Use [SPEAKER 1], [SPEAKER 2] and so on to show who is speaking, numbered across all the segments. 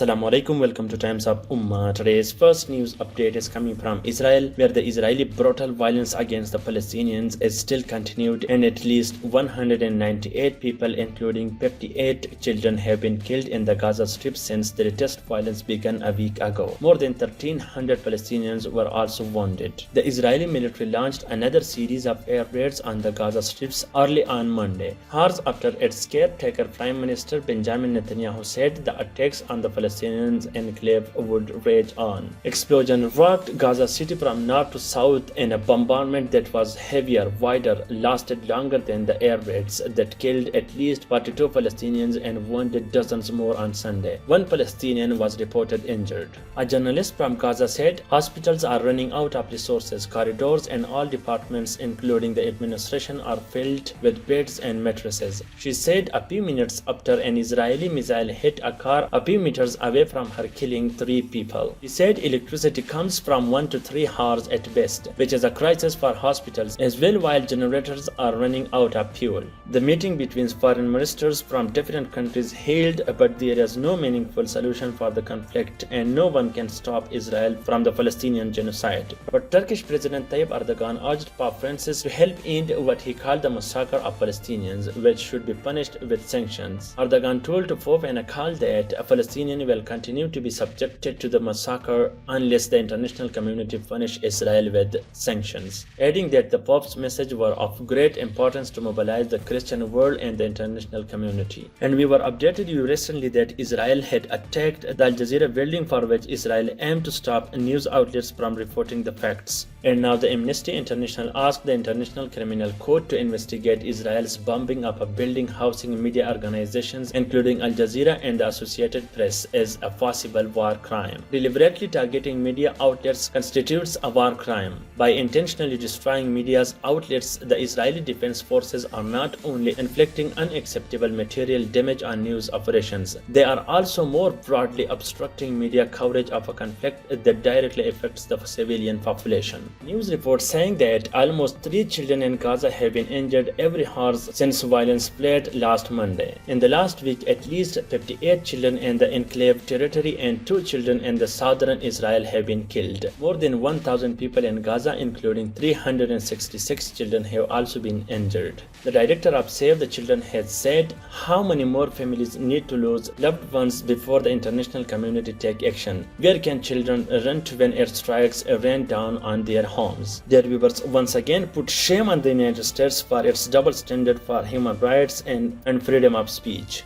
[SPEAKER 1] Assalamu alaikum, welcome to Times of Ummah. Today's first news update is coming from Israel, where the Israeli brutal violence against the Palestinians is still continued and at least 198 people, including 58 children, have been killed in the Gaza Strip since the latest violence began a week ago. More than 1,300 Palestinians were also wounded. The Israeli military launched another series of air raids on the Gaza Strips early on Monday, hours after its caretaker Prime Minister Benjamin Netanyahu said the attacks on the Palestinians enclave would rage on. Explosion rocked Gaza City from north to south in a bombardment that was heavier, wider, lasted longer than the air raids that killed at least 42 Palestinians and wounded dozens more on Sunday. One Palestinian was reported injured. A journalist from Gaza said hospitals are running out of resources, corridors and all departments including the administration are filled with beds and mattresses. She said a few minutes after an Israeli missile hit a car a few meters away from her, killing 3 people. He said electricity comes from 1 to 3 hours at best, which is a crisis for hospitals as well, while generators are running out of fuel. The meeting between foreign ministers from different countries held, but there is no meaningful solution for the conflict and no one can stop Israel from the Palestinian genocide. But Turkish President Tayyip Erdogan urged Pope Francis to help end what he called the massacre of Palestinians, which should be punished with sanctions. Erdogan told the Pope in a call that a Palestinian will continue to be subjected to the massacre unless the international community punish Israel with sanctions, adding that the Pope's message were of great importance to mobilize the Christian world and the international community. And we were updated you recently that Israel had attacked the Al Jazeera building, for which Israel aimed to stop news outlets from reporting the facts. And now the Amnesty International asked the International Criminal Court to investigate Israel's bombing of a building housing media organizations including Al Jazeera and the Associated Press as a possible war crime. Deliberately targeting media outlets constitutes a war crime. By intentionally destroying media's outlets, the Israeli Defense Forces are not only inflicting unacceptable material damage on news operations, they are also more broadly obstructing media coverage of a conflict that directly affects the civilian population. News reports saying that almost 3 children in Gaza have been injured every hour since violence flared last Monday. In the last week, at least 58 children in the enclave territory and 2 children in the southern Israel have been killed. More than 1,000 people in Gaza, including 366 children, have also been injured. The director of Save the Children has said how many more families need to lose loved ones before the international community take action. Where can children run to when airstrikes rain down on their homes? Their viewers once again put shame on the United States for its double standard for human rights and freedom of speech.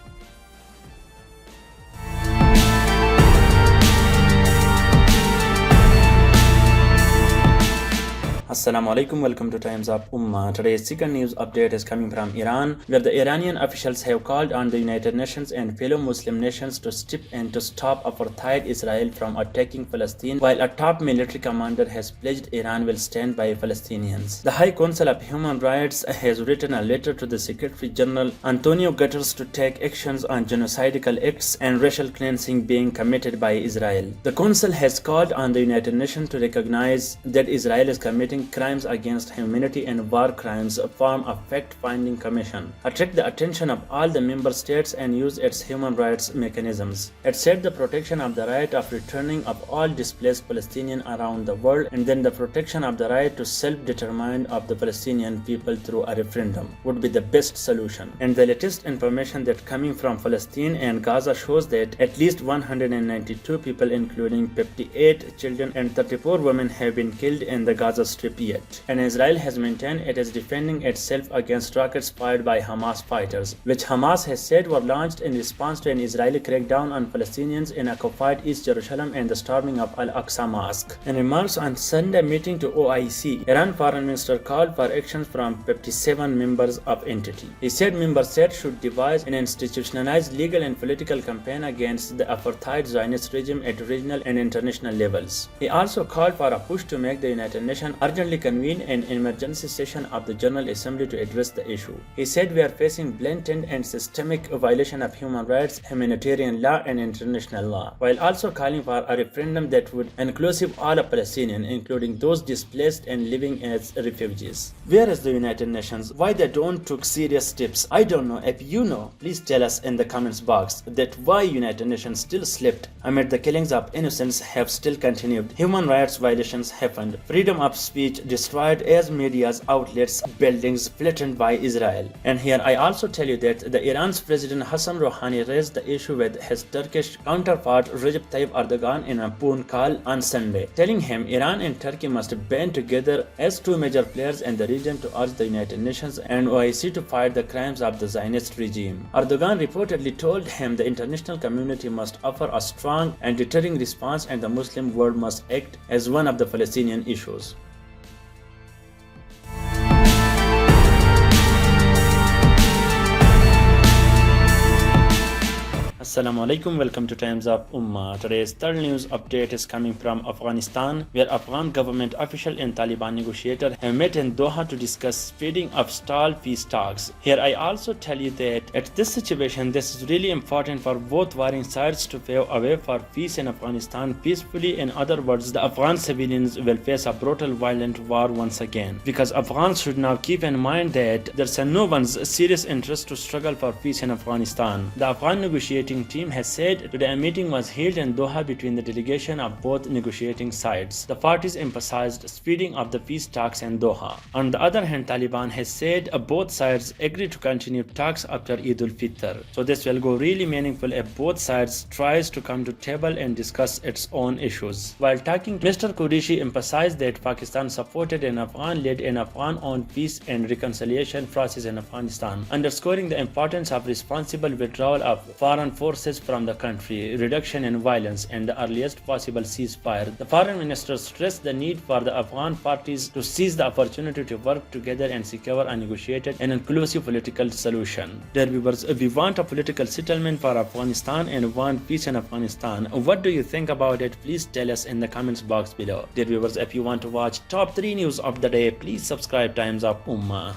[SPEAKER 1] Assalamu alaikum, welcome to Times of Ummah. Today's second news update is coming from Iran, where the Iranian officials have called on the United Nations and fellow Muslim nations to step in to stop apartheid Israel from attacking Palestine, while a top military commander has pledged Iran will stand by Palestinians. The High Council of Human Rights has written a letter to the Secretary General Antonio Guterres to take actions on genocidal acts and racial cleansing being committed by Israel. The Council has called on the United Nations to recognize that Israel is committing crimes against humanity and war crimes, form a fact-finding commission, attract the attention of all the member states and use its human rights mechanisms. It said the protection of the right of returning of all displaced Palestinians around the world and then the protection of the right to self-determine of the Palestinian people through a referendum would be the best solution. And the latest information that coming from Palestine and Gaza shows that at least 192 people, including 58 children and 34 women, have been killed in the Gaza Strip yet. And Israel has maintained it is defending itself against rockets fired by Hamas fighters, which Hamas has said were launched in response to an Israeli crackdown on Palestinians in occupied East Jerusalem and the storming of Al-Aqsa Mosque. In remarks on Sunday meeting to OIC, Iran Foreign Minister called for actions from 57 members of entity. He said member states should devise an institutionalized legal and political campaign against the apartheid Zionist regime at regional and international levels. He also called for a push to make the United Nations urgently urgently convene an emergency session of the General Assembly to address the issue. He said we are facing blatant and systemic violation of human rights, humanitarian law and international law, while also calling for a referendum that would inclusive all of Palestinians, including those displaced and living as refugees. Where is the United Nations? Why they don't took serious steps? I don't know. If you know, please tell us in the comments box that why United Nations still slept amid the killings of innocents have still continued. Human rights violations happened. Freedom of speech destroyed as media's outlets, buildings flattened by Israel. And here I also tell you that the Iran's President Hassan Rouhani raised the issue with his Turkish counterpart Recep Tayyip Erdogan in a phone call on Sunday, telling him Iran and Turkey must band together as two major players in the region to urge the United Nations and OIC to fight the crimes of the Zionist regime. Erdogan reportedly told him the international community must offer a strong and deterring response and the Muslim world must act as one of the Palestinian issues. Assalamu alaikum, welcome to Times of Ummah. Today's third news update is coming from Afghanistan, where Afghan government official and Taliban negotiator have met in Doha to discuss speeding of stalled peace talks. Here I also tell you that at this situation, this is really important for both warring sides to pave a way for peace in Afghanistan peacefully. In other words, the Afghan civilians will face a brutal, violent war once again, because Afghans should now keep in mind that there's no one's serious interest to struggle for peace in Afghanistan. The Afghan negotiating team has said today a meeting was held in Doha between the delegation of both negotiating sides. The parties emphasized speeding of the peace talks in Doha. On the other hand, Taliban has said both sides agreed to continue talks after Eid al-Fitr. So this will go really meaningful if both sides tries to come to table and discuss its own issues. While talking, Mr. Qureshi emphasized that Pakistan supported an Afghan-led and Afghan-owned peace and reconciliation process in Afghanistan, underscoring the importance of responsible withdrawal of foreign forces from the country, reduction in violence, and the earliest possible ceasefire. The foreign minister stressed the need for the Afghan parties to seize the opportunity to work together and secure a negotiated and inclusive political solution. Dear viewers, we want a political settlement for Afghanistan and want peace in Afghanistan. What do you think about it? Please tell us in the comments box below. Dear viewers, if you want to watch top 3 news of the day, please subscribe Times of Ummah.